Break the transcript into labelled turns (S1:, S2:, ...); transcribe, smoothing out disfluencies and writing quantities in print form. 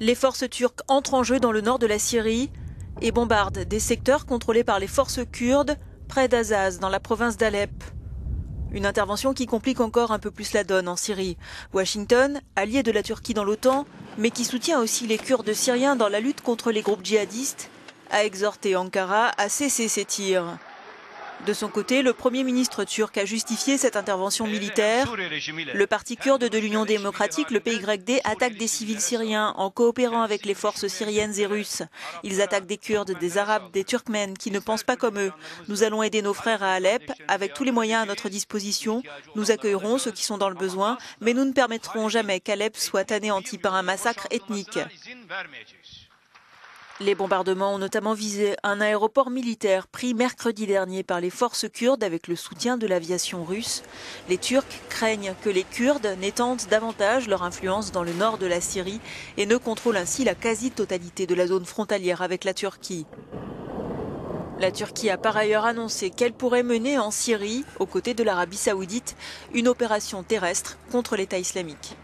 S1: Les forces turques entrent en jeu dans le nord de la Syrie et bombardent des secteurs contrôlés par les forces kurdes près d'Azaz, dans la province d'Alep. Une intervention qui complique encore un peu plus la donne en Syrie. Washington, allié de la Turquie dans l'OTAN, mais qui soutient aussi les Kurdes syriens dans la lutte contre les groupes djihadistes, a exhorté Ankara à cesser ses tirs. De son côté, le Premier ministre turc a justifié cette intervention militaire. Le parti kurde de l'Union démocratique, le PYD, attaque des civils syriens en coopérant avec les forces syriennes et russes. Ils attaquent des Kurdes, des Arabes, des Turkmènes qui ne pensent pas comme eux. Nous allons aider nos frères à Alep avec tous les moyens à notre disposition. Nous accueillerons ceux qui sont dans le besoin, mais nous ne permettrons jamais qu'Alep soit anéanti par un massacre ethnique. Les bombardements ont notamment visé un aéroport militaire pris mercredi dernier par les forces kurdes avec le soutien de l'aviation russe. Les Turcs craignent que les Kurdes n'étendent davantage leur influence dans le nord de la Syrie et ne contrôlent ainsi la quasi-totalité de la zone frontalière avec la Turquie. La Turquie a par ailleurs annoncé qu'elle pourrait mener en Syrie, aux côtés de l'Arabie saoudite, une opération terrestre contre l'État islamique.